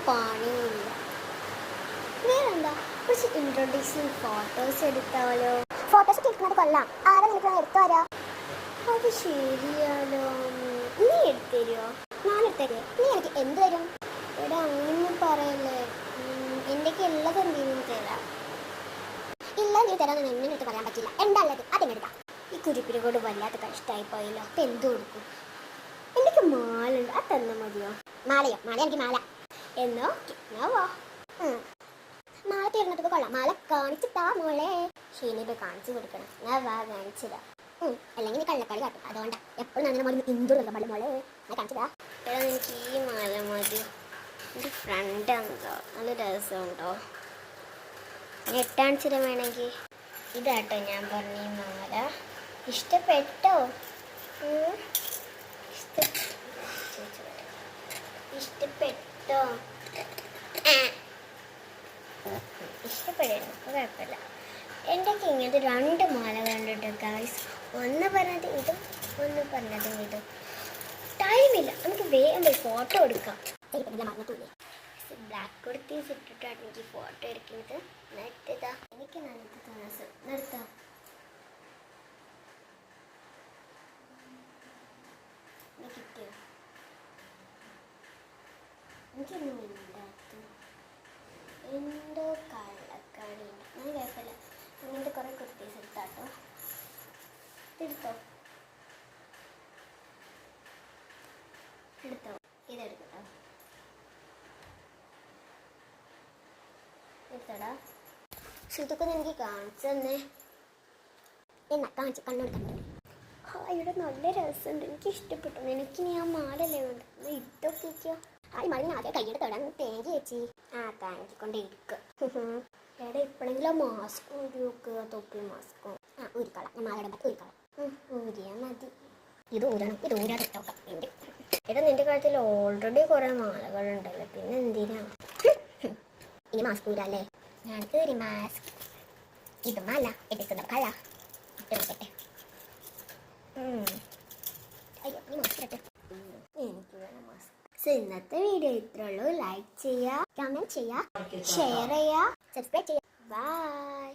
പണിയില്ല. വേറെന്താ, കുറച്ച് ഇൻട്രൊഡ്യൂസിങ് ഫോട്ടോസ് എടുത്താലോ? ഫോട്ടോസ് എടുക്കുന്നത് കൊള്ളാം. ആരാ നിനക്ക് എടുത്തു തരാ? അത് ശരിയാലോ. നീ എടുത്തരുമോ? ഞാൻ എടുത്തരേ. നീ എനിക്ക് എന്ത് തരും? എടാ അങ്ങനെ പറയല്ലേ. എന്തൊക്കെ ഉള്ളത് എന്തെങ്കിലും തരാം. ഇല്ല, നീ തരാമെന്ന് എന്നെ എടുത്ത് പറയാൻ പറ്റില്ല. എന്താ ഉള്ളത് അതെടുക്കാം. ഈ കുരിപ്പിനെ കൊണ്ട് വല്ലാത്ത കഷ്ടമായി പോയല്ലോ. അപ്പം എന്ത് കൊടുക്കും? എനിക്ക് മാലുണ്ട്, അത് തന്നാൽ മതിയോ? മാലയോ? മാല എനിക്ക് മാല. എന്നാ വാ. മാല തീർന്നിട്ട് കൊള്ളാം. മാല കാണിച്ചിട്ടാ മോളെ. ഷീനിപ്പോൾ കാണിച്ചു കൊടുക്കണം. ഞാൻ വാ കാണിച്ചിടാം. അല്ലെങ്കിൽ നീ കള്ളക്കളി കാട്ടും. അതുകൊണ്ടാ എപ്പോഴും അങ്ങനെ മോളെ എന്തുള്ള മോളെ മോളെ ഞാൻ കാണിച്ചതാ. എടാ എനിക്ക് ഈ മാല മതി. എൻ്റെ ഫ്രണ്ട് എന്തോ നല്ല രസമുണ്ടോ? എട്ടാണിച്ചിട വേണമെങ്കിൽ ഇതാട്ടോ ഞാൻ പറഞ്ഞ ഈ മാല. ഇഷ്ടപ്പെട്ടോ? ഇഷ്ടപ്പെട്ടോ? ഇഷ്ടപ്പെടുന്നു, കുഴപ്പമില്ല. എന്തൊക്കെ ഇങ്ങനത്തെ 2 മാല കണ്ടിട്ട് ഗായ്സ്. ഒന്ന് പറഞ്ഞത് ഇതും ഒന്ന് പറഞ്ഞതും ഇതും. ടൈമില്ല, നമുക്ക് വേഗം പോയി ഫോട്ടോ എടുക്കാം. ബ്ലാക്ക് കുർത്തീസ് ഇട്ടിട്ടാണ് എനിക്ക് ഫോട്ടോ എടുക്കുന്നത്. നിർത്തതാ, എനിക്ക് നല്ലത് നിർത്താം. കിട്ടിയോ? എനിക്കൊന്നും ഇല്ലാത്ത എന്തോ കള്ളക്കടി. ഞാൻ കുഴപ്പമില്ല. അങ്ങനത്തെ കുറേ കുർത്തീസ് എടുത്താട്ടോ. എടുത്തോ എടുത്തോ ഇതെടുക്കട്ടോ. എടുത്തോടാ. ഇതൊക്കെ എനിക്ക് കാണിച്ചു തന്നെ. എന്നാ കാണിച്ചു കണ്ണോട് കണ്ടു. ഇവിടെ നല്ല രസമുണ്ട്, എനിക്ക് ഇഷ്ടപ്പെട്ടു. എനിക്ക് ഞാൻ മാലല്ലേ വേണ്ട. ഇതൊക്കെ ആ മരുന്ന് ആദ്യം കയ്യെടുത്ത് തൊടാൻ തേങ്ങ ചേച്ചി. താങ്കി കൊണ്ട് ഇരിക്കുക. എടാ ഇപ്പോഴെങ്കിലും മാസ്ക് ഊരിവെക്കുക. തൊപ്പി മാസ്കോ ഊരിക്കളാം. ഞാൻ മാലയുടെ ഊരിക്കളാം. ഊരിയാൽ മതി. ഇത് ഊരണം. ഇത് ഊരാതെ ഇട്ടോക്കാം. എടാ നിന്റെ കാര്യത്തിൽ ഓൾറെഡി കുറേ മാലകളുണ്ടല്ലോ, പിന്നെ എന്തിനാ ഇനി മാസ്ക് ഊരല്ലേ? ഞാൻ ഊരി മാസ്ക്. ഇത് മാല എടുക്കുന്ന കള ഇട്ടോട്ടെ. അയ്യോ നീ മാസ്ക് ഇട്ടെ. എനിക്ക് വേണം മാസ്ക്. ഇന്നത്തെ വീഡിയോ ഇത്രേ ഉള്ളൂ. ലൈക്ക് ചെയ്യുക, കമന്റ് ചെയ്യുക, ഷെയർ ചെയ്യുക, സബ്സ്ക്രൈബ് ചെയ്യുക. ബൈ.